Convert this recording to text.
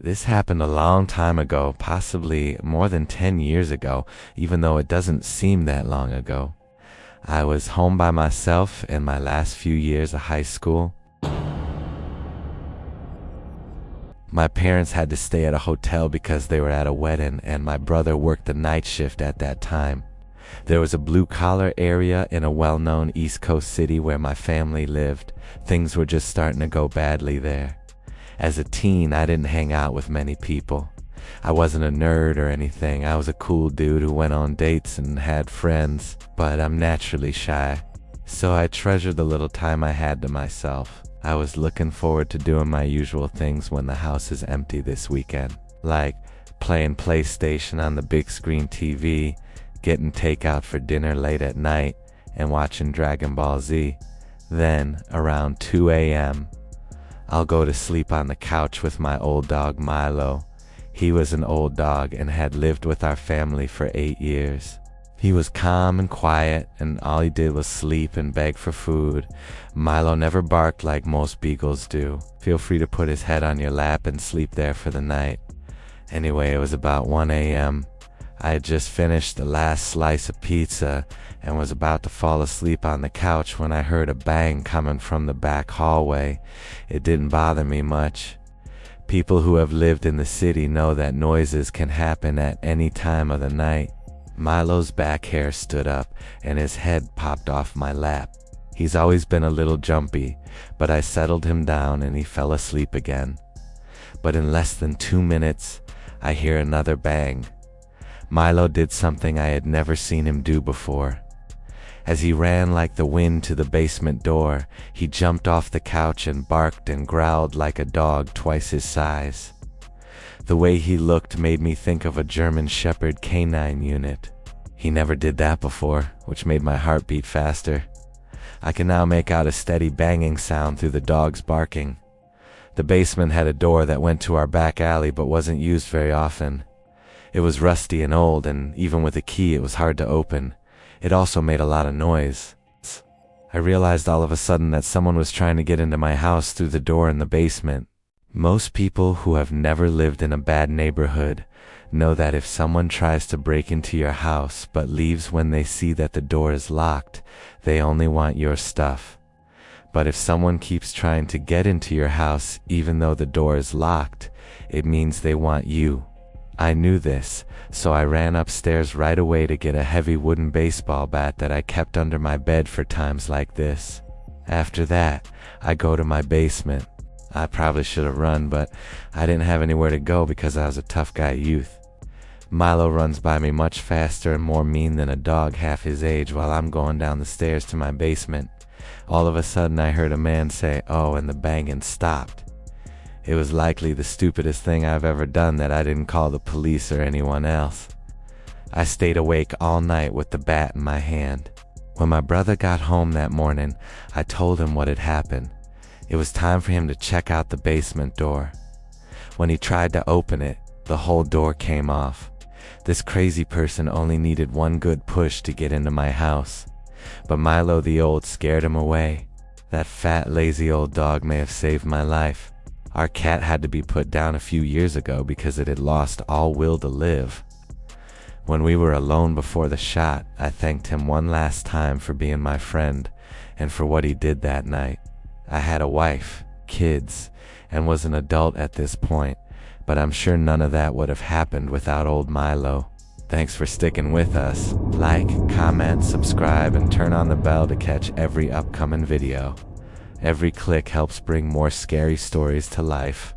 This happened a long time ago, possibly more than 10 years ago, even though it doesn't seem that long ago. I was home by myself in my last few years of high school. My parents had to stay at a hotel because they were at a wedding, and my brother worked the night shift at that time. There was a blue-collar area in a well-known East Coast city where my family lived. Things were just starting to go badly there. As a teen, I didn't hang out with many people. I wasn't a nerd or anything. I was a cool dude who went on dates and had friends, but I'm naturally shy. So I treasured the little time I had to myself. I was looking forward to doing my usual things when the house is empty this weekend, like playing PlayStation on the big screen TV, getting takeout for dinner late at night, and watching Dragon Ball Z. Then, around 2 a.m., I'll go to sleep on the couch with my old dog Milo. He was an old dog and had lived with our family for 8 years. He was calm and quiet, and all he did was sleep and beg for food. Milo never barked like most beagles do. Feel free to put his head on your lap and sleep there for the night. Anyway, it was about 1 a.m. I had just finished the last slice of pizza and was about to fall asleep on the couch when I heard a bang coming from the back hallway. It didn't bother me much. People who have lived in the city know that noises can happen at any time of the night. Milo's back hair stood up and his head popped off my lap. He's always been a little jumpy, but I settled him down and he fell asleep again. But in less than 2 minutes, I hear another bang. Milo did something I had never seen him do before. As he ran like the wind to the basement door, he jumped off the couch and barked and growled like a dog twice his size. The way he looked made me think of a German Shepherd canine unit. He never did that before, which made my heart beat faster. I can now make out a steady banging sound through the dog's barking. The basement had a door that went to our back alley but wasn't used very often. It was rusty and old, and even with a key it was hard to open. It also made a lot of noise. I realized all of a sudden that someone was trying to get into my house through the door in the basement. Most people who have never lived in a bad neighborhood know that if someone tries to break into your house but leaves when they see that the door is locked, they only want your stuff. But if someone keeps trying to get into your house even though the door is locked, it means they want you. I knew this, so I ran upstairs right away to get a heavy wooden baseball bat that I kept under my bed for times like this. After that, I go to my basement. I probably should have run, but I didn't have anywhere to go because I was a tough guy youth. Milo runs by me much faster and more mean than a dog half his age while I'm going down the stairs to my basement. All of a sudden I heard a man say, "Oh," and the banging stopped. It was likely the stupidest thing I've ever done that I didn't call the police or anyone else. I stayed awake all night with the bat in my hand. When my brother got home that morning, I told him what had happened. It was time for him to check out the basement door. When he tried to open it, the whole door came off. This crazy person only needed one good push to get into my house. But Milo the Old scared him away. That fat, lazy old dog may have saved my life. Our cat had to be put down a few years ago because it had lost all will to live. When we were alone before the shot, I thanked him one last time for being my friend and for what he did that night. I had a wife, kids, and was an adult at this point, but I'm sure none of that would have happened without old Milo. Thanks for sticking with us. Like, comment, subscribe, and turn on the bell to catch every upcoming video. Every click helps bring more scary stories to life.